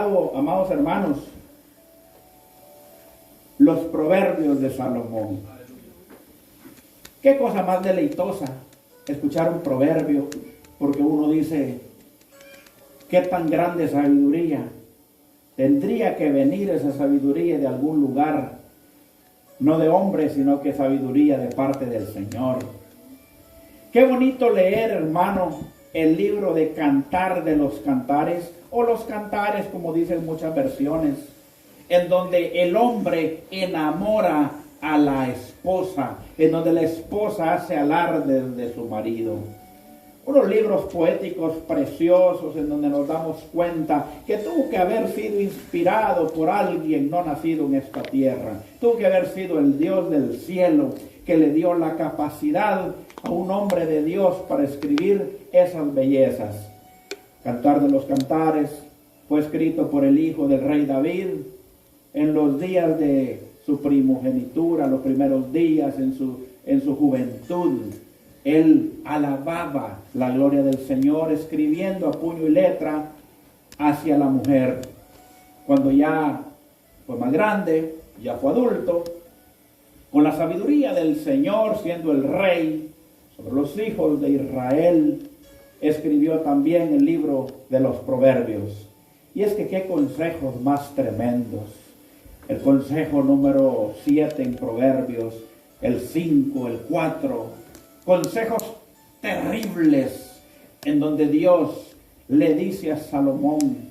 Amados hermanos, los proverbios de Salomón. Qué cosa más deleitosa escuchar un proverbio, porque uno dice, qué tan grande sabiduría. Tendría que venir esa sabiduría de algún lugar, no de hombre, sino que sabiduría de parte del Señor. Qué bonito leer, hermano, el libro de Cantar de los Cantares, o los Cantares, como dicen muchas versiones, en donde el hombre enamora a la esposa, en donde la esposa hace alarde de su marido. Unos libros poéticos preciosos en donde nos damos cuenta que tuvo que haber sido inspirado por alguien no nacido en esta tierra. Tuvo que haber sido el Dios del cielo que le dio la capacidad a un hombre de Dios para escribir esas bellezas. Cantar de los Cantares fue escrito por el hijo del rey David en los días de su primogenitura, los primeros días en su juventud. Él alababa la gloria del Señor escribiendo a puño y letra hacia la mujer. Cuando ya fue más grande, ya fue adulto, con la sabiduría del Señor, siendo el rey sobre los hijos de Israel, escribió también el libro de los Proverbios. Y es que qué consejos más tremendos. El consejo número 7 en Proverbios, el 5, el 4, consejos terribles en donde Dios le dice a Salomón,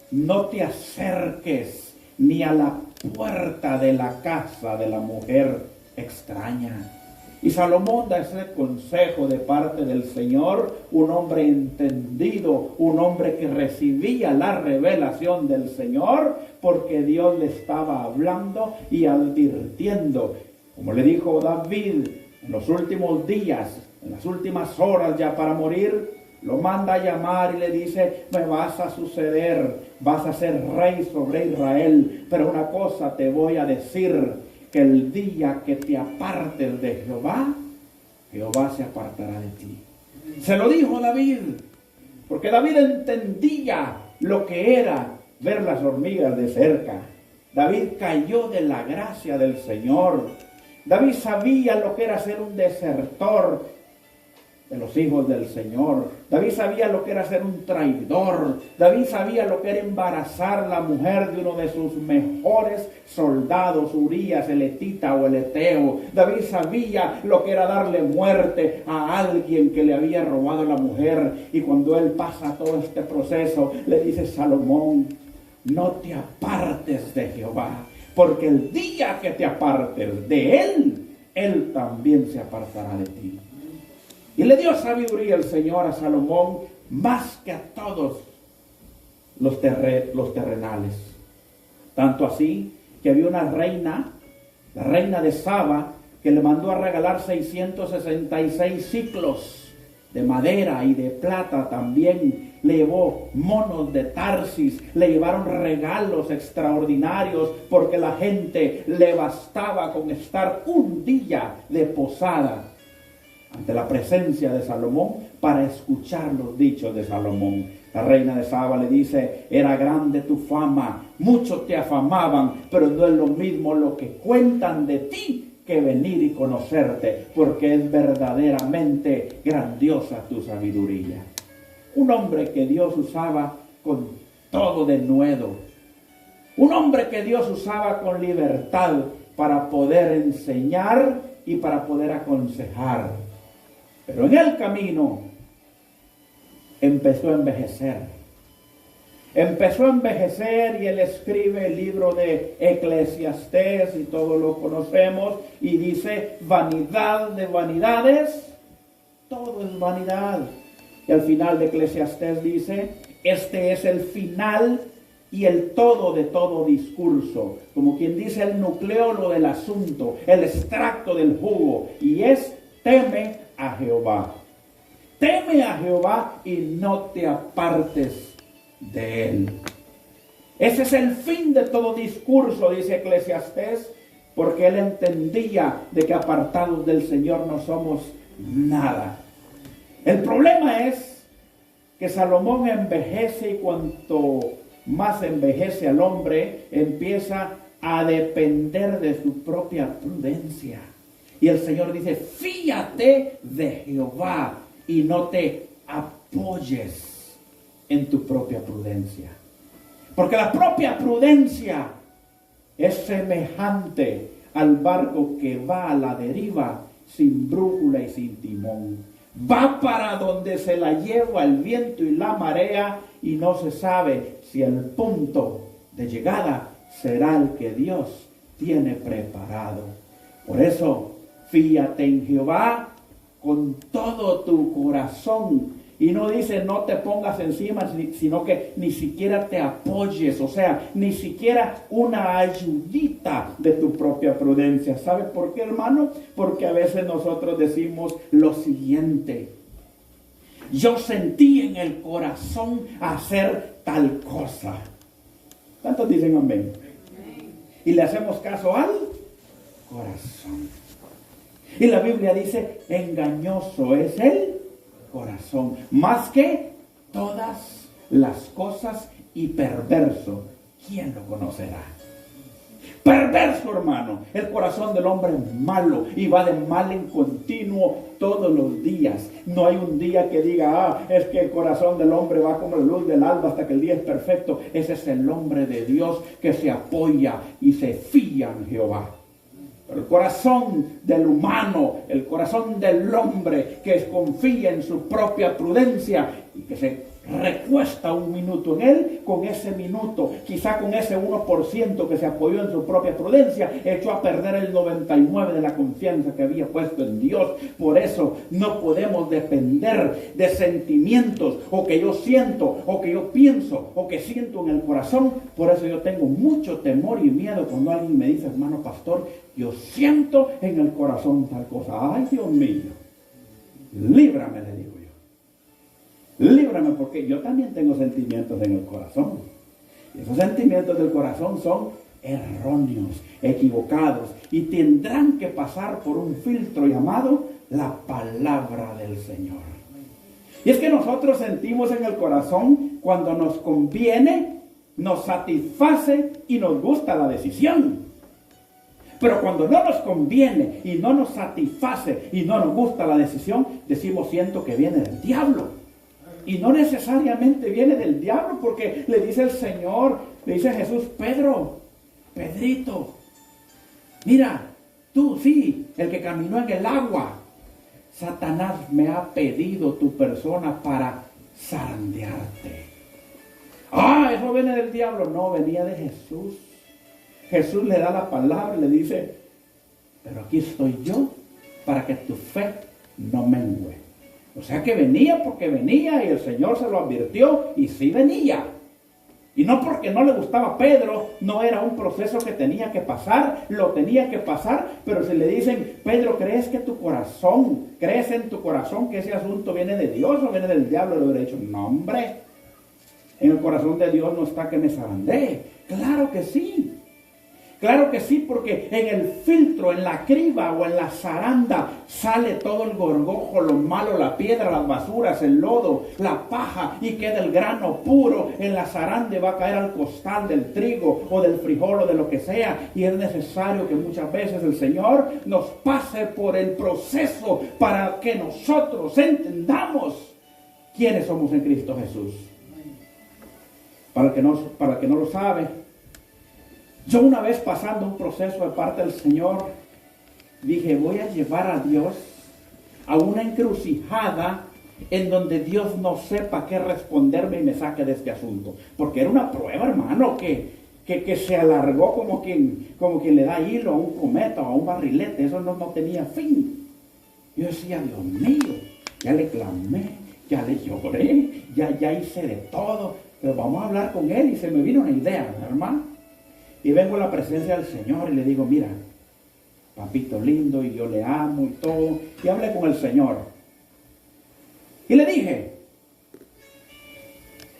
no te acerques ni a la puerta de la casa de la mujer extraña. Y Salomón da ese consejo de parte del Señor, un hombre entendido, un hombre que recibía la revelación del Señor, porque Dios le estaba hablando y advirtiendo. Como le dijo David, en los últimos días, en las últimas horas ya para morir, lo manda a llamar y le dice, me vas a suceder, vas a ser rey sobre Israel, pero una cosa te voy a decir, que el día que te apartes de Jehová, Jehová se apartará de ti. Se lo dijo David, porque David entendía lo que era ver las hormigas de cerca. David cayó de la gracia del Señor. David sabía lo que era ser un desertor de los hijos del Señor. David sabía lo que era ser un traidor. David sabía lo que era embarazar la mujer de uno de sus mejores soldados, Urías, el etita o el eteo. David sabía lo que era darle muerte a alguien que le había robado la mujer. Y cuando él pasa todo este proceso, le dice Salomón, no te apartes de Jehová, porque el día que te apartes de él, él también se apartará de ti. Y le dio sabiduría el Señor a Salomón más que a todos los terrenales. Tanto así que había una reina, la reina de Saba, que le mandó a regalar 666 ciclos de madera y de plata también. Le llevó monos de Tarsis, le llevaron regalos extraordinarios porque la gente le bastaba con estar un día de posada ante la presencia de Salomón para escuchar los dichos de Salomón. La reina de Saba le dice, era grande tu fama, muchos te afamaban, pero no es lo mismo lo que cuentan de ti que venir y conocerte, porque es verdaderamente grandiosa tu sabiduría. Un hombre que Dios usaba con todo denuedo, un hombre que Dios usaba con libertad para poder enseñar y para poder aconsejar. Pero en el camino empezó a envejecer. Empezó a envejecer y él escribe el libro de Eclesiastés y todos lo conocemos y dice, vanidad de vanidades, todo es vanidad. Y al final de Eclesiastés dice, este es el final y el todo de todo discurso. Como quien dice el nucleolo del asunto, el extracto del jugo. Y es, teme a Jehová. Teme a Jehová y no te apartes de él. Ese es el fin de todo discurso, dice Eclesiastés, porque él entendía de que apartados del Señor no somos nada. El problema es que Salomón envejece y cuanto más envejece al hombre, empieza a depender de su propia prudencia. Y el Señor dice, fíate de Jehová y no te apoyes en tu propia prudencia. Porque la propia prudencia es semejante al barco que va a la deriva sin brújula y sin timón. Va para donde se la lleva el viento y la marea y no se sabe si el punto de llegada será el que Dios tiene preparado. Por eso, fíate en Jehová con todo tu corazón. Y no dice no te pongas encima, sino que ni siquiera te apoyes, o sea, ni siquiera una ayudita de tu propia prudencia. ¿Sabe por qué, hermano? Porque a veces nosotros decimos lo siguiente: yo sentí en el corazón hacer tal cosa. ¿Cuántos dicen amén? Y le hacemos caso al corazón. Y la Biblia dice, engañoso es el corazón, más que todas las cosas, y perverso, ¿quién lo conocerá? Perverso, hermano. El corazón del hombre es malo y va de mal en continuo todos los días. No hay un día que diga, es que el corazón del hombre va como la luz del alba hasta que el día es perfecto. Ese es el hombre de Dios que se apoya y se fía en Jehová. El corazón del humano, el corazón del hombre que confía en su propia prudencia y que se recuesta un minuto en él, con ese minuto, quizá con ese 1% que se apoyó en su propia prudencia, echó a perder el 99% de la confianza que había puesto en Dios. Por eso no podemos depender de sentimientos, o que yo siento, o que yo pienso, o que siento en el corazón. Por eso yo tengo mucho temor y miedo cuando alguien me dice, hermano pastor, yo siento en el corazón tal cosa. Ay, Dios mío, líbrame, le digo yo. Líbrame, porque yo también tengo sentimientos en el corazón. Y esos sentimientos del corazón son erróneos, equivocados, y tendrán que pasar por un filtro llamado la palabra del Señor. Y es que nosotros sentimos en el corazón cuando nos conviene, nos satisface y nos gusta la decisión. Pero cuando no nos conviene y no nos satisface y no nos gusta la decisión, decimos, siento que viene del diablo. Y no necesariamente viene del diablo, porque le dice el Señor, le dice Jesús, Pedrito, mira, tú sí, el que caminó en el agua, Satanás me ha pedido tu persona para zarandearte. Ah, eso viene del diablo. No, venía de Jesús. Jesús le da la palabra y le dice, pero aquí estoy yo para que tu fe no mengue. O sea que venía porque venía, y el Señor se lo advirtió, y sí venía. Y no porque no le gustaba a Pedro, no era un proceso que tenía que pasar, lo tenía que pasar. Pero si le dicen, Pedro, crees en tu corazón que ese asunto viene de Dios o viene del diablo, le hubiera dicho, no, hombre, en el corazón de Dios no está que me zarandee. Claro que sí. Claro que sí, porque en el filtro, en la criba o en la zaranda sale todo el gorgojo, lo malo, la piedra, las basuras, el lodo, la paja, y queda el grano puro. En la zaranda va a caer al costal del trigo o del frijol o de lo que sea. Y es necesario que muchas veces el Señor nos pase por el proceso para que nosotros entendamos quiénes somos en Cristo Jesús. Para el que no lo sabe, yo una vez pasando un proceso de parte del Señor, dije, voy a llevar a Dios a una encrucijada en donde Dios no sepa qué responderme y me saque de este asunto. Porque era una prueba, hermano, que se alargó como quien le da hilo a un cometa o a un barrilete. Eso no tenía fin. Yo decía, Dios mío, ya le clamé, ya le lloré, ya hice de todo, pero vamos a hablar con Él. Y se me vino una idea, hermano. Y vengo a la presencia del Señor y le digo, mira, papito lindo, y yo le amo y todo. Y hablé con el Señor. Y le dije,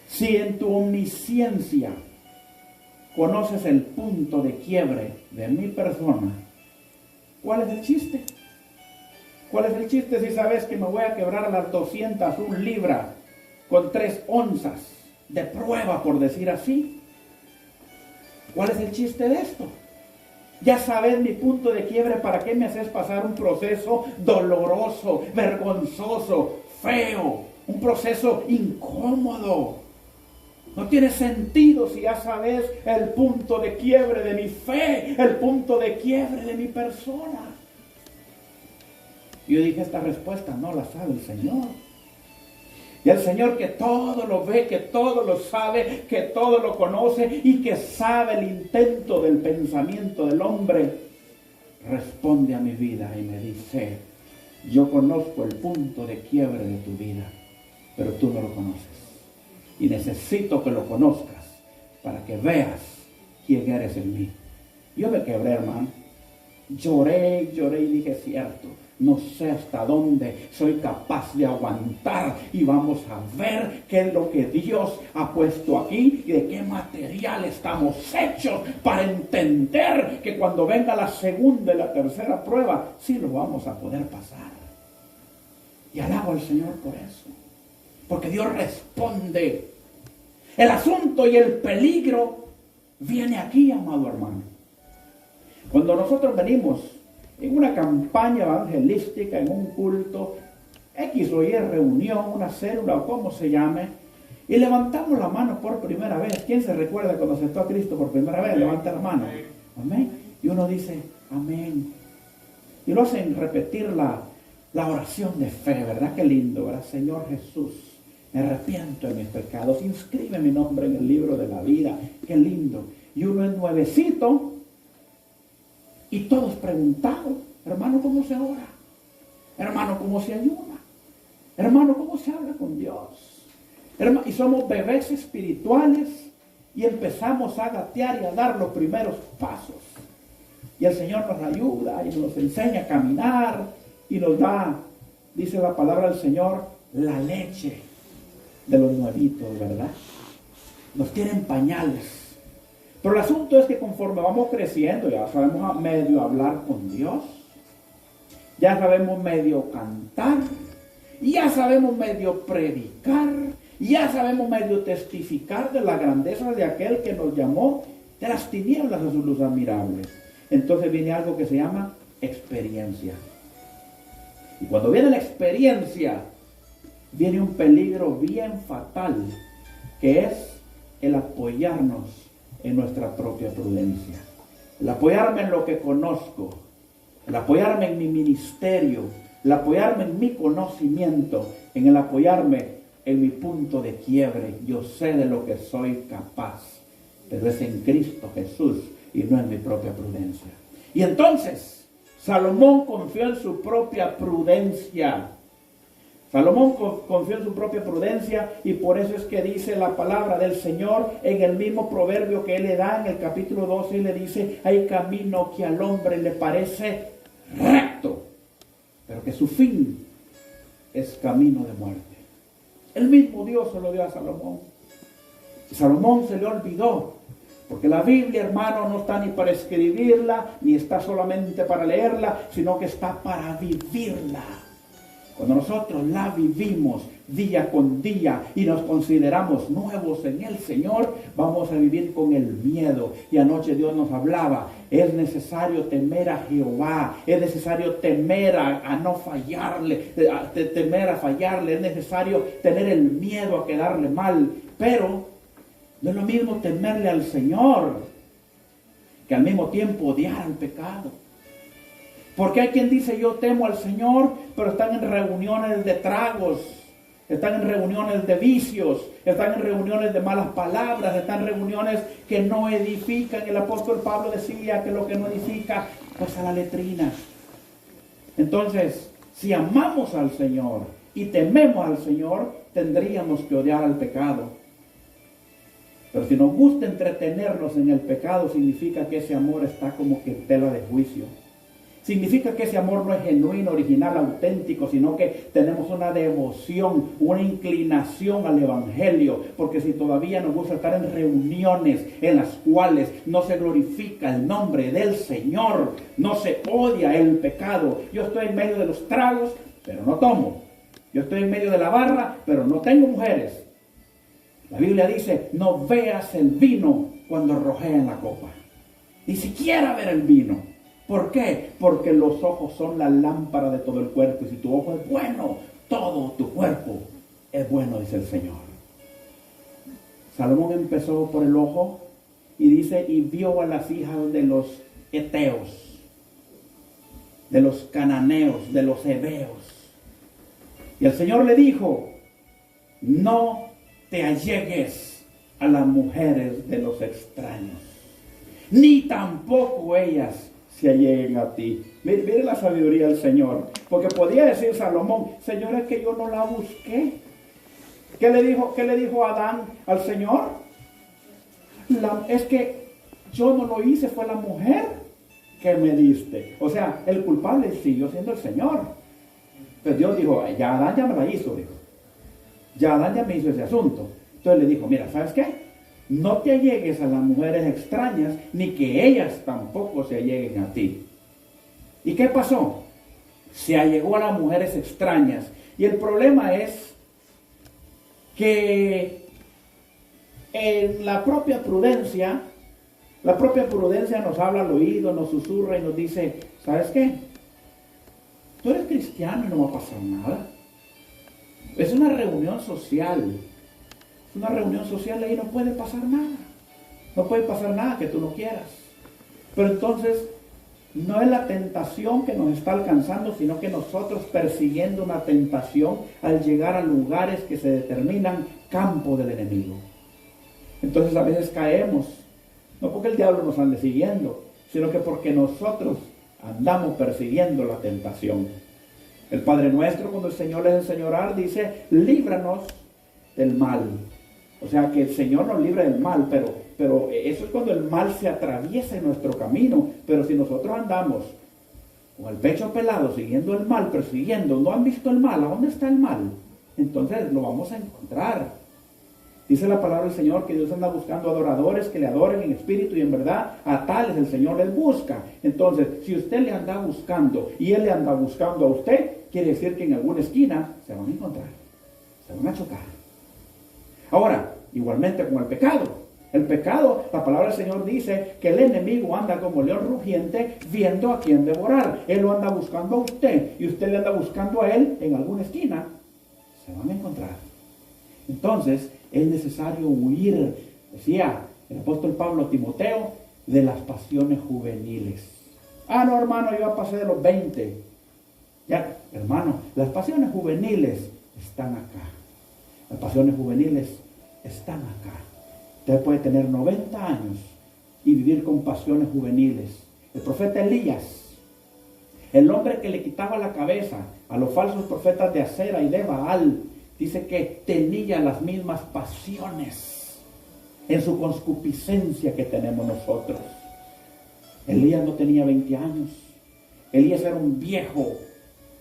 si en tu omnisciencia conoces el punto de quiebre de mi persona, ¿cuál es el chiste? ¿Cuál es el chiste si sabes que me voy a quebrar a las 201 libras con 3 onzas de prueba, por decir así. ¿Cuál es el chiste de esto? Ya sabes mi punto de quiebre. ¿Para qué me haces pasar un proceso doloroso, vergonzoso, feo? Un proceso incómodo. No tiene sentido si ya sabes el punto de quiebre de mi fe, el punto de quiebre de mi persona. Yo dije, esta respuesta no la sabe el Señor. Y el Señor, que todo lo ve, que todo lo sabe, que todo lo conoce y que sabe el intento del pensamiento del hombre, responde a mi vida y me dice, yo conozco el punto de quiebre de tu vida, pero tú no lo conoces. Y necesito que lo conozcas para que veas quién eres en mí. Yo me quebré, hermano. Lloré y dije, cierto, no sé hasta dónde soy capaz de aguantar y vamos a ver qué es lo que Dios ha puesto aquí y de qué material estamos hechos para entender que cuando venga la segunda y la tercera prueba, sí lo vamos a poder pasar. Y alabo al Señor por eso, porque Dios responde. El asunto y el peligro viene aquí, amado hermano. Cuando nosotros venimos en una campaña evangelística, en un culto, X o Y reunión, una célula o como se llame, y levantamos la mano por primera vez. ¿Quién se recuerda cuando aceptó a Cristo por primera vez? Levanta la mano. Amén. Y uno dice, amén. Y lo hacen repetir la oración de fe, ¿verdad? Qué lindo, ¿verdad? Señor Jesús, me arrepiento de mis pecados, inscribe mi nombre en el libro de la vida. Qué lindo. Y uno es nuevecito. Y todos preguntados, hermano, ¿cómo se ora? Hermano, ¿cómo se ayuna? Hermano, ¿cómo se habla con Dios? Hermano, y somos bebés espirituales y empezamos a gatear y a dar los primeros pasos. Y el Señor nos ayuda y nos enseña a caminar y nos da, dice la palabra del Señor, la leche de los nuevitos, ¿verdad? Nos tienen pañales. Pero el asunto es que conforme vamos creciendo, ya sabemos medio hablar con Dios, ya sabemos medio cantar, ya sabemos medio predicar, ya sabemos medio testificar de la grandeza de aquel que nos llamó de las tinieblas a su luz admirable. Entonces viene algo que se llama experiencia. Y cuando viene la experiencia, viene un peligro bien fatal, que es el apoyarnos en nuestra propia prudencia. El apoyarme en lo que conozco, el apoyarme en mi ministerio, el apoyarme en mi conocimiento, en el apoyarme en mi punto de quiebre. Yo sé de lo que soy capaz, pero es en Cristo Jesús y no en mi propia prudencia. Y entonces, Salomón confió en su propia prudencia. Salomón confió en su propia prudencia y por eso es que dice la palabra del Señor en el mismo proverbio que él le da en el capítulo 12 y le dice, hay camino que al hombre le parece recto, pero que su fin es camino de muerte. El mismo Dios se lo dio a Salomón. Salomón se le olvidó, porque la Biblia, hermano, no está ni para escribirla, ni está solamente para leerla, sino que está para vivirla. Cuando nosotros la vivimos día con día y nos consideramos nuevos en el Señor, vamos a vivir con el miedo. Y anoche Dios nos hablaba, es necesario temer a Jehová, es necesario temer a no fallarle, temer a fallarle, es necesario tener el miedo a quedarle mal. Pero no es lo mismo temerle al Señor que al mismo tiempo odiar al pecado. Porque hay quien dice yo temo al Señor, pero están en reuniones de tragos, están en reuniones de vicios, están en reuniones de malas palabras, están en reuniones que no edifican. El apóstol Pablo decía que lo que no edifica, pues a la letrina. Entonces, si amamos al Señor y tememos al Señor, tendríamos que odiar al pecado. Pero si nos gusta entretenernos en el pecado, significa que ese amor está como que en tela de juicio. Significa que ese amor no es genuino, original, auténtico, sino que tenemos una devoción, una inclinación al Evangelio. Porque si todavía nos gusta estar en reuniones en las cuales no se glorifica el nombre del Señor, no se odia el pecado. Yo estoy en medio de los tragos, pero no tomo. Yo estoy en medio de la barra, pero no tengo mujeres. La Biblia dice, no veas el vino cuando rojea en la copa. Ni siquiera ver el vino. ¿Por qué? Porque los ojos son la lámpara de todo el cuerpo. Y si tu ojo es bueno, todo tu cuerpo es bueno, dice el Señor. Salomón empezó por el ojo y dice, y vio a las hijas de los heteos, de los cananeos, de los heveos. Y el Señor le dijo, no te allegues a las mujeres de los extraños, ni tampoco ellas se alleguen a ti. Mire la sabiduría del Señor, porque podía decir Salomón, Señor, es que yo no la busqué. ¿Qué le dijo Adán al Señor? Es que yo no lo hice, fue la mujer que me diste. O sea, el culpable siguió siendo el Señor. Pero Dios dijo, ya Adán ya me la hizo, dijo. Ya Adán ya me hizo ese asunto. Entonces le dijo, mira, ¿sabes qué? No te allegues a las mujeres extrañas, ni que ellas tampoco se alleguen a ti. ¿Y qué pasó? Se allegó a las mujeres extrañas. Y el problema es que en la propia prudencia nos habla al oído, nos susurra y nos dice, ¿sabes qué? Tú eres cristiano y no va a pasar nada. Es una reunión social. Es una reunión social y ahí no puede pasar nada. No puede pasar nada que tú no quieras. Pero entonces, no es la tentación que nos está alcanzando, sino que nosotros persiguiendo una tentación al llegar a lugares que se determinan campo del enemigo. Entonces a veces caemos, no porque el diablo nos ande siguiendo, sino que porque nosotros andamos persiguiendo la tentación. El Padre Nuestro, cuando el Señor les enseñó a orar, dice, líbranos del mal. O sea, que el Señor nos libre del mal, pero eso es cuando el mal se atraviesa en nuestro camino. Pero si nosotros andamos con el pecho pelado, siguiendo el mal, persiguiendo, no han visto el mal, ¿a dónde está el mal? Entonces lo vamos a encontrar. Dice la palabra del Señor que Dios anda buscando adoradores que le adoren en espíritu y en verdad. A tales el Señor les busca. Entonces, si usted le anda buscando y Él le anda buscando a usted, quiere decir que en alguna esquina se van a encontrar, se van a chocar. Ahora, igualmente con el pecado. El pecado, la palabra del Señor dice que el enemigo anda como león rugiente viendo a quién devorar. Él lo anda buscando a usted y usted le anda buscando a él en alguna esquina. Se van a encontrar. Entonces, es necesario huir, decía el apóstol Pablo a Timoteo, de las pasiones juveniles. Ah, no, hermano, yo ya pasé de los 20. Ya, hermano, las pasiones juveniles están acá. Las pasiones juveniles están acá. Usted puede tener 90 años y vivir con pasiones juveniles. El profeta Elías, el hombre que le quitaba la cabeza a los falsos profetas de Acera y de Baal, dice que tenía las mismas pasiones en su concupiscencia que tenemos nosotros. Elías no tenía 20 años. Elías era un viejo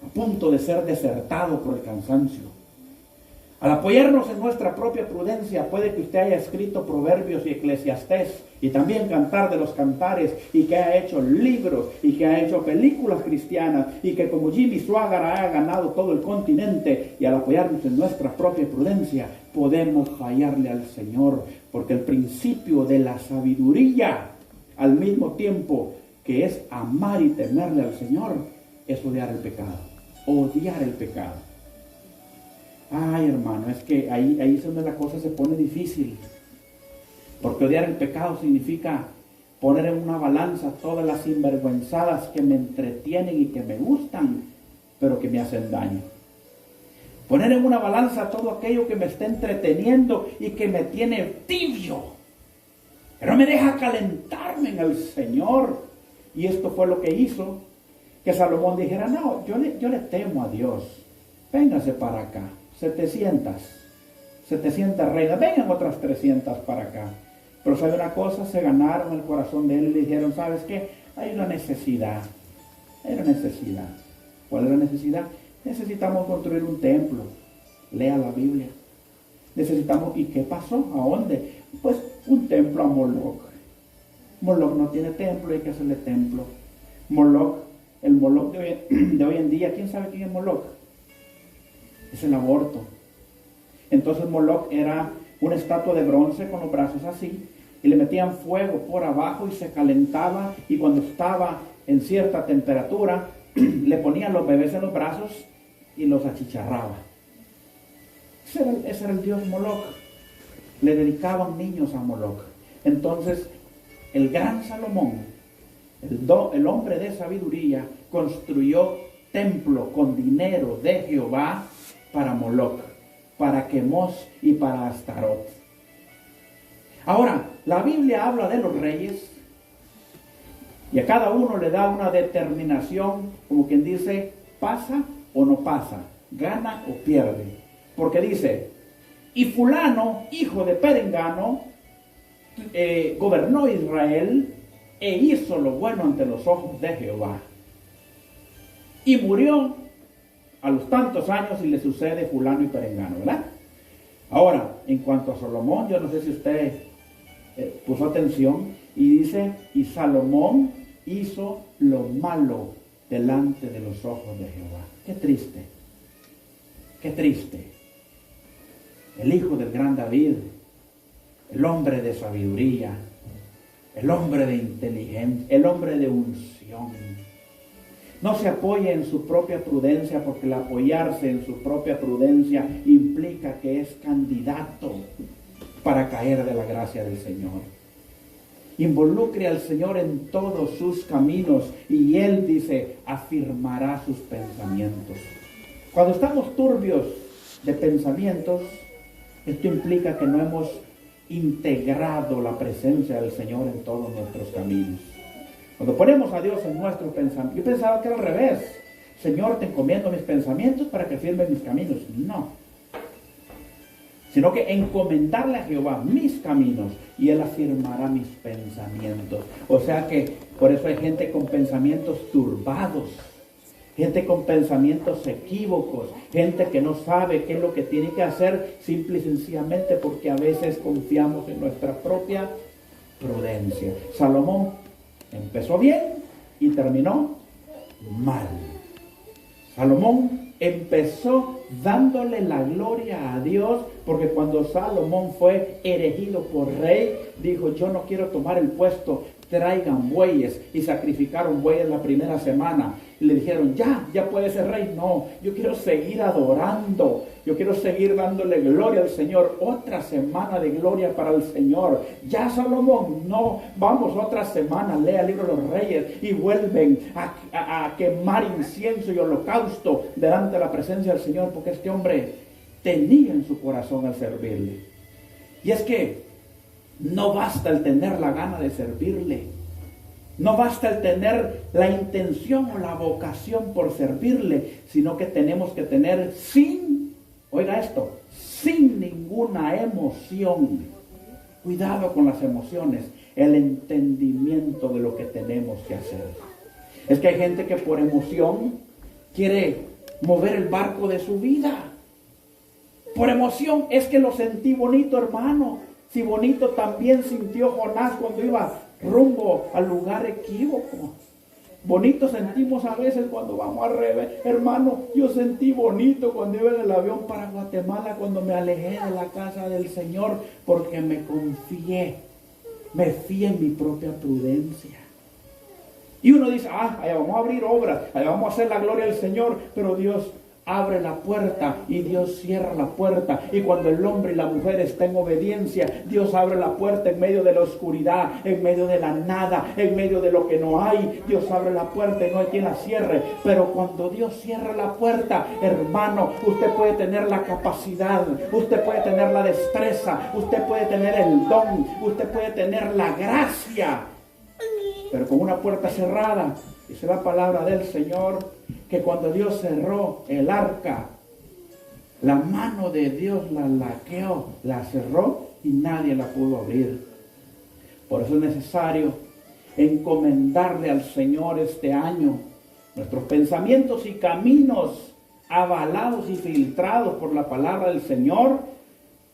a punto de ser desertado por el cansancio. Al apoyarnos en nuestra propia prudencia, puede que usted haya escrito Proverbios y Eclesiastés y también Cantar de los Cantares, y que haya hecho libros y que haya hecho películas cristianas y que como Jimmy Swaggart haya ganado todo el continente. Y al apoyarnos en nuestra propia prudencia podemos fallarle al Señor, porque el principio de la sabiduría, al mismo tiempo que es amar y temerle al Señor, es odiar el pecado. Odiar el pecado. Ay, hermano, es que ahí es donde la cosa se pone difícil. Porque odiar el pecado significa poner en una balanza todas las sinvergüenzadas que me entretienen y que me gustan, pero que me hacen daño. Poner en una balanza todo aquello que me está entreteniendo y que me tiene tibio, que no me deja calentarme en el Señor. Y esto fue lo que hizo que Salomón dijera, no, yo le temo a Dios. Véngase para acá. 700 reinas, vengan otras 300 para acá. Pero sabe una cosa, se ganaron el corazón de él y le dijeron, ¿sabes qué? Hay una necesidad. ¿Cuál es la necesidad? Necesitamos construir un templo. Lea la Biblia. Necesitamos, ¿y qué pasó? ¿A dónde? Pues un templo a Moloch. Moloch no tiene templo, hay que hacerle templo. Moloch, el Moloch de hoy en día, ¿quién sabe quién es Moloch? Es el aborto. Entonces Moloch era una estatua de bronce con los brazos así, y le metían fuego por abajo y se calentaba, y cuando estaba en cierta temperatura, le ponían los bebés en los brazos y los achicharraba. Ese era el dios Moloch. Le dedicaban niños a Moloch. Entonces, el gran Salomón, el hombre de sabiduría, construyó templo con dinero de Jehová para Moloch, para Quemos y para Astarot. Ahora, la Biblia habla de los reyes y a cada uno le da una determinación, como quien dice, pasa o no pasa, gana o pierde. Porque dice, y fulano, hijo de Perengano, gobernó Israel e hizo lo bueno ante los ojos de Jehová. Y murió a los tantos años y le sucede fulano y perengano, ¿verdad? Ahora, en cuanto a Salomón, yo no sé si usted puso atención, y dice, y Salomón hizo lo malo delante de los ojos de Jehová. Qué triste, qué triste. El hijo del gran David, el hombre de sabiduría, el hombre de inteligencia, el hombre de unción, no se apoya en su propia prudencia, porque el apoyarse en su propia prudencia implica que es candidato para caer de la gracia del Señor. Involucre al Señor en todos sus caminos y Él, dice, afirmará sus pensamientos. Cuando estamos turbios de pensamientos, esto implica que no hemos integrado la presencia del Señor en todos nuestros caminos. Cuando ponemos a Dios en nuestro pensamiento, yo pensaba que era al revés. Señor, te encomiendo mis pensamientos para que firmen mis caminos. No. Sino que encomendarle a Jehová mis caminos y Él afirmará mis pensamientos. O sea que por eso hay gente con pensamientos turbados, gente con pensamientos equívocos, gente que no sabe qué es lo que tiene que hacer, simple y sencillamente porque a veces confiamos en nuestra propia prudencia. Salomón empezó bien y terminó mal. Salomón empezó dándole la gloria a Dios, porque cuando Salomón fue erigido por rey, dijo, yo no quiero tomar el puesto, traigan bueyes, y sacrificaron bueyes la primera semana, y le dijeron, ya puede ser rey. No, yo quiero seguir adorando, yo quiero seguir dándole gloria al Señor, otra semana de gloria para el Señor. Ya Salomón, no, vamos otra semana, lea el libro de los Reyes, y vuelven a quemar incienso y holocausto delante de la presencia del Señor, porque este hombre tenía en su corazón el servirle. Y es que no basta el tener la gana de servirle, no basta el tener la intención o la vocación por servirle, sino que tenemos que tener oiga esto, sin ninguna emoción, cuidado con las emociones, el entendimiento de lo que tenemos que hacer. Es que hay gente que por emoción quiere mover el barco de su vida. Por emoción, es que lo sentí bonito, hermano. Si bonito también sintió Jonás cuando iba rumbo al lugar equívoco. Bonito sentimos a veces cuando vamos al revés. Hermano, yo sentí bonito cuando iba en el avión para Guatemala, cuando me alejé de la casa del Señor, porque me confié, me fié en mi propia prudencia. Y uno dice, allá vamos a abrir obras, allá vamos a hacer la gloria del Señor, pero Dios abre la puerta y Dios cierra la puerta. Y cuando el hombre y la mujer están en obediencia, Dios abre la puerta en medio de la oscuridad, en medio de la nada, en medio de lo que no hay. Dios abre la puerta y no hay quien la cierre. Pero cuando Dios cierra la puerta, hermano, usted puede tener la capacidad, usted puede tener la destreza, usted puede tener el don, usted puede tener la gracia, pero con una puerta cerrada. Dice la palabra del Señor que cuando Dios cerró el arca, la mano de Dios la laqueó, la cerró y nadie la pudo abrir. Por eso es necesario encomendarle al Señor este año nuestros pensamientos y caminos, avalados y filtrados por la palabra del Señor,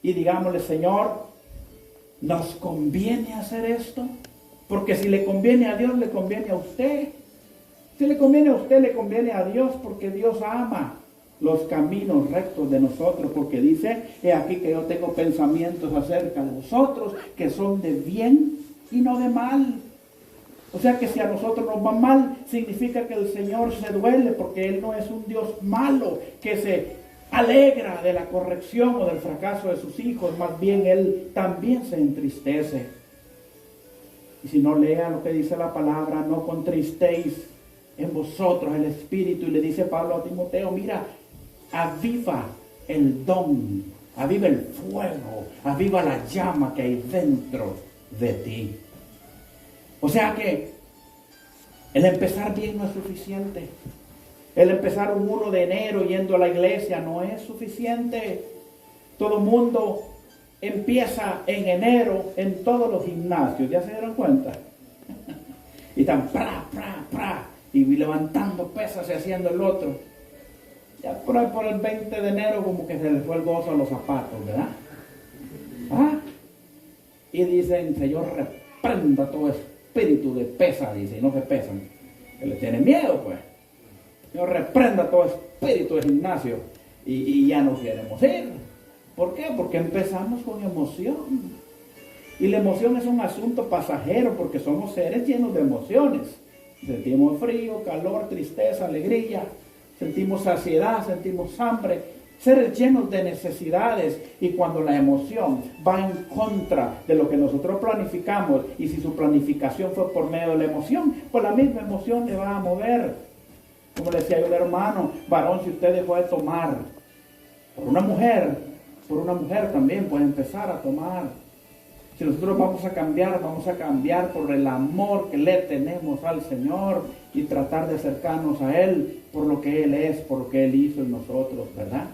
y digámosle, Señor, ¿nos conviene hacer esto? Porque si le conviene a Dios, le conviene a usted. Si le conviene a usted, le conviene a Dios, porque Dios ama. los caminos rectos de nosotros, porque dice, he aquí que yo tengo pensamientos acerca de vosotros, que son de bien y no de mal. O sea que si a nosotros nos va mal, significa que el Señor se duele, porque Él no es un Dios malo, que se alegra de la corrección o del fracaso de sus hijos, más bien Él también se entristece. Y si no, lea lo que dice la palabra, no contristéis en vosotros el Espíritu. Y le dice Pablo a Timoteo, mira, aviva el don, aviva el fuego, aviva la llama que hay dentro de ti. O sea que el empezar bien no es suficiente. El empezar un 1 de enero yendo a la iglesia no es suficiente. Todo el mundo empieza en enero en todos los gimnasios, ¿ya se dieron cuenta? Y están y levantando pesas y haciendo el otro. Ya por ahí por el 20 de enero como que se les fue el gozo a los zapatos, ¿verdad? Y dicen, Señor, reprenda todo espíritu de pesa, dice, y no se pesan, que le tienen miedo, pues. Señor, reprenda todo espíritu de gimnasio, y ya no queremos ir. ¿Por qué? Porque empezamos con emoción. Y la emoción es un asunto pasajero, porque somos seres llenos de emociones. Sentimos frío, calor, tristeza, alegría, sentimos saciedad, sentimos hambre, seres llenos de necesidades. Y cuando la emoción va en contra de lo que nosotros planificamos, y si su planificación fue por medio de la emoción, pues la misma emoción le va a mover. Como le decía yo al hermano, varón, si usted dejó de tomar por una mujer también puede empezar a tomar. Si nosotros vamos a cambiar por el amor que le tenemos al Señor y tratar de acercarnos a Él por lo que Él es, por lo que Él hizo en nosotros, ¿verdad?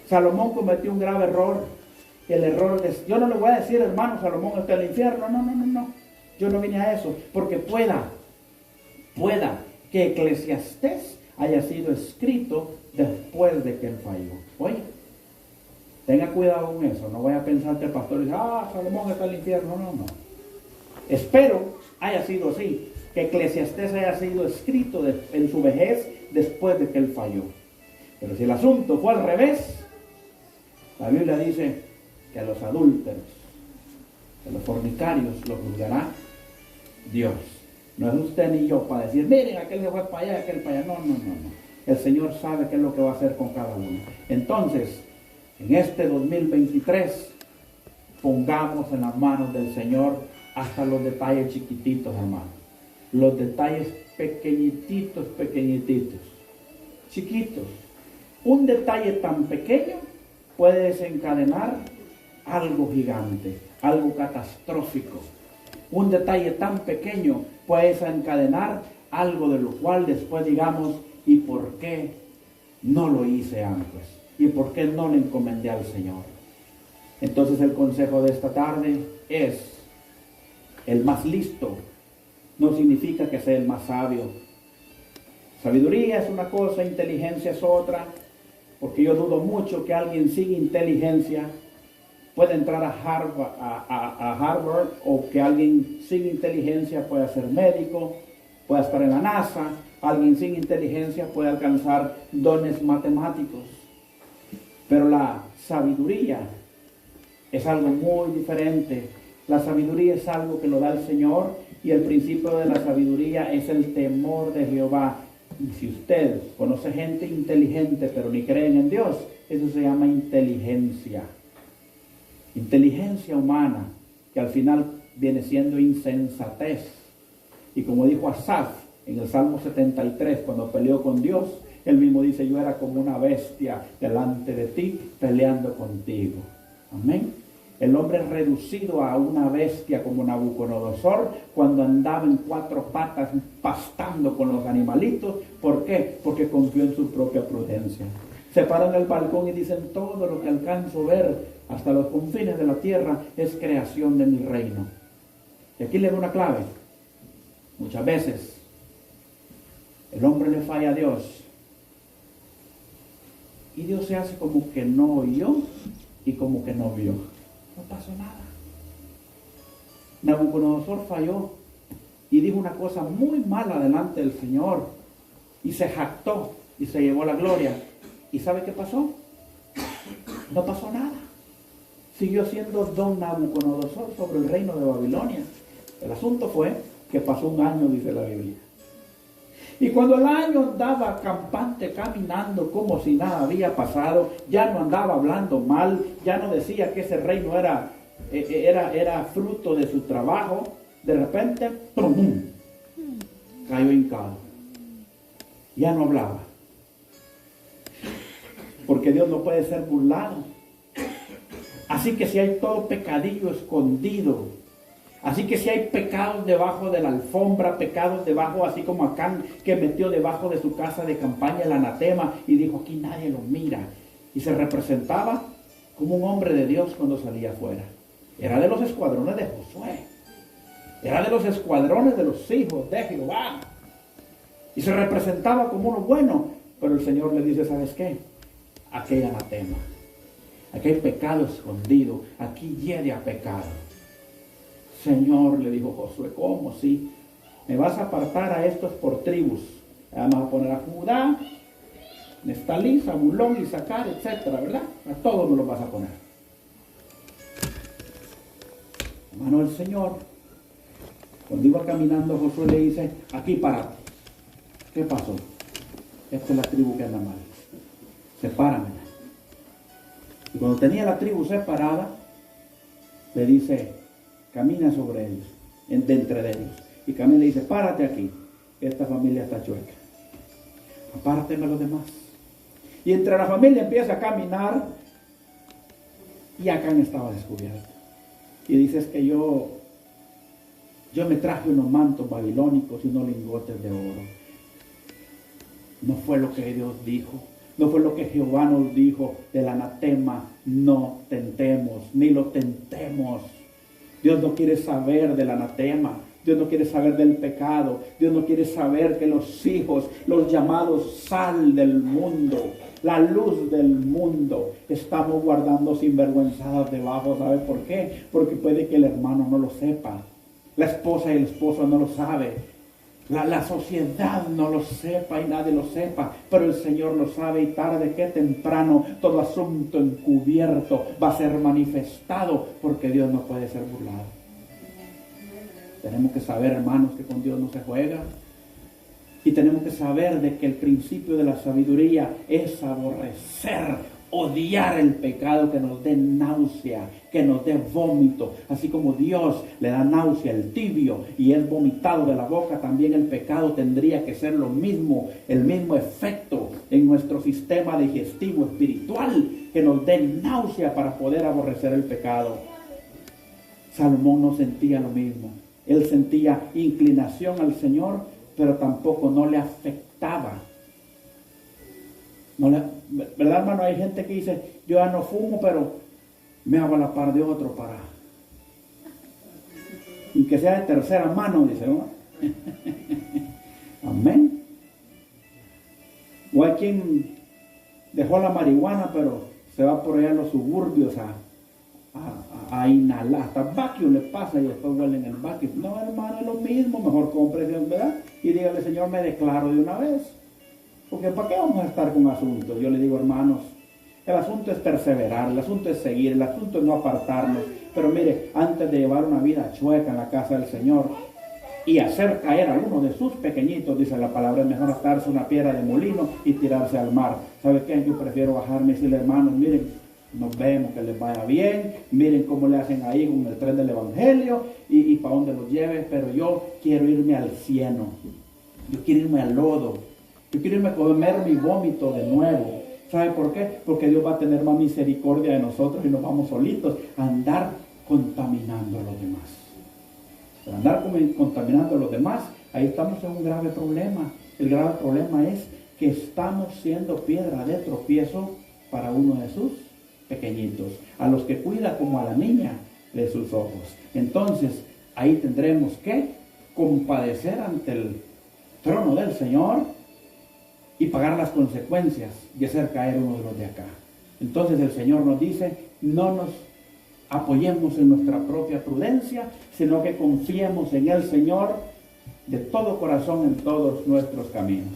Salomón cometió un grave error. El error de... Yo no le voy a decir, hermano, Salomón está en el infierno. No. Yo no vine a eso. Porque pueda que Eclesiastés haya sido escrito después de que él falló. Oye, tenga cuidado con eso. No vaya a pensar que el pastor dice, Salomón está en el infierno. No. Espero haya sido así, que Eclesiastés haya sido escrito en su vejez después de que él falló. Pero si el asunto fue al revés, la Biblia dice que a los adúlteros, a los fornicarios los juzgará Dios. No es usted ni yo para decir, miren, aquel se fue para allá, aquel para allá. No. El Señor sabe qué es lo que va a hacer con cada uno. Entonces, en este 2023, pongamos en las manos del Señor hasta los detalles chiquititos, hermano. Los detalles pequeñitos, chiquitos. Un detalle tan pequeño puede desencadenar algo gigante, algo catastrófico. Un detalle tan pequeño puede desencadenar algo de lo cual después digamos, ¿y por qué no lo hice antes? ¿Y por qué no le encomendé al Señor? Entonces el consejo de esta tarde es, el más listo no significa que sea el más sabio. Sabiduría es una cosa, inteligencia es otra, porque yo dudo mucho que alguien sin inteligencia pueda entrar a Harvard, o que alguien sin inteligencia pueda ser médico, pueda estar en la NASA, alguien sin inteligencia puede alcanzar dones matemáticos. Pero la sabiduría es algo muy diferente. La sabiduría es algo que lo da el Señor, y el principio de la sabiduría es el temor de Jehová. Y si usted conoce gente inteligente pero ni creen en Dios, eso se llama inteligencia. Inteligencia humana, que al final viene siendo insensatez. Y como dijo Asaf en el Salmo 73, cuando peleó con Dios, él mismo dice, yo era como una bestia delante de ti, peleando contigo. Amén. El hombre reducido a una bestia como Nabucodonosor, cuando andaba en 4 patas pastando con los animalitos. ¿Por qué? Porque confió en su propia prudencia. Se paran en el balcón y dicen, todo lo que alcanzo a ver hasta los confines de la tierra es creación de mi reino. Y aquí le doy una clave. Muchas veces el hombre le falla a Dios, y Dios se hace como que no oyó y como que no vio. No pasó nada. Nabucodonosor falló y dijo una cosa muy mala delante del Señor, y se jactó y se llevó la gloria. ¿Y sabe qué pasó? No pasó nada. Siguió siendo don Nabucodonosor sobre el reino de Babilonia. El asunto fue que pasó un año, dice la Biblia. Y cuando el año andaba campante, caminando como si nada había pasado, ya no andaba hablando mal, ya no decía que ese reino era fruto de su trabajo, de repente, ¡pum!, cayó hincado. Ya no hablaba. Porque Dios no puede ser burlado. Así que si hay todo pecadillo escondido, así que si hay pecados debajo de la alfombra, pecados debajo, así como Acán, que metió debajo de su casa de campaña el anatema y dijo, aquí nadie lo mira. Y se representaba como un hombre de Dios cuando salía afuera. Era de los escuadrones de Josué. Era de los escuadrones de los hijos de Jehová. Y se representaba como uno bueno. Pero el Señor le dice, ¿sabes qué? Aquí hay anatema. Aquí hay pecado escondido. Aquí hiede a pecado. Señor, le dijo Josué, ¿cómo? Sí. Me vas a apartar a estos por tribus. Vamos a poner a Judá, Neftalí, Zabulón, Isaacar, etcétera, ¿verdad? A todos me los vas a poner. Hermano, el Señor, cuando iba caminando, Josué le dice, aquí párate. ¿Qué pasó? Esta es la tribu que anda mal. Sepáramela. Y cuando tenía la tribu separada, le dice, camina sobre ellos, de entre ellos. Y camina y le dice, párate aquí. Esta familia está chueca. Apárteme los demás. Y entre la familia empieza a caminar. Y Acán estaba descubierto. Y dice, es que yo me traje unos mantos babilónicos y unos lingotes de oro. No fue lo que Dios dijo. No fue lo que Jehová nos dijo del anatema. No tentemos, ni lo tentemos. Dios no quiere saber del anatema. Dios no quiere saber del pecado. Dios no quiere saber que los hijos, los llamados sal del mundo, la luz del mundo, estamos guardando sinvergüenzadas debajo. ¿Sabe por qué? Porque puede que el hermano no lo sepa. La esposa y el esposo no lo sabe. La sociedad no lo sepa y nadie lo sepa, pero el Señor lo sabe y tarde que temprano todo asunto encubierto va a ser manifestado porque Dios no puede ser burlado. Tenemos que saber, hermanos, que con Dios no se juega y tenemos que saber de que el principio de la sabiduría es aborrecer, odiar el pecado, que nos dé náusea, que nos dé vómito. Así como Dios le da náusea al tibio y es vomitado de la boca, también el pecado tendría que ser lo mismo, el mismo efecto en nuestro sistema digestivo espiritual, que nos dé náusea para poder aborrecer el pecado. Salomón no sentía lo mismo. Él sentía inclinación al Señor, pero tampoco no le afectaba. ¿Verdad, hermano? Hay gente que dice, yo ya no fumo, pero me hago a la par de otro para... Y que sea de tercera mano, dice, ¿no? Amén. O hay quien dejó la marihuana, pero se va por allá en los suburbios a inhalar. Hasta vacuum le pasa y después huele en el vacuum. No, hermano, es lo mismo. Mejor cómprese, ¿verdad? Y dígale, Señor, me declaro de una vez. Porque ¿para qué vamos a estar con asuntos? Yo le digo, hermanos, el asunto es perseverar, el asunto es seguir, el asunto es no apartarnos. Pero mire, antes de llevar una vida chueca en la casa del Señor y hacer caer a uno de sus pequeñitos, dice la palabra, es mejor atarse una piedra de molino y tirarse al mar. ¿Sabe qué? Yo prefiero bajarme y decirle, hermanos, miren, nos vemos, que les vaya bien, miren cómo le hacen ahí con el tren del Evangelio y para dónde los lleve, pero yo quiero irme al cieno, yo quiero irme al lodo. Yo quiero irme a comer mi vómito de nuevo. ¿Sabe por qué? Porque Dios va a tener más misericordia de nosotros y nos vamos solitos a andar contaminando a los demás. Para andar contaminando a los demás, ahí estamos en un grave problema. El grave problema es que estamos siendo piedra de tropiezo para uno de sus pequeñitos, a los que cuida como a la niña de sus ojos. Entonces, ahí tendremos que compadecer ante el trono del Señor y pagar las consecuencias de hacer caer uno de los de acá. Entonces el Señor nos dice, no nos apoyemos en nuestra propia prudencia, sino que confiemos en el Señor de todo corazón en todos nuestros caminos.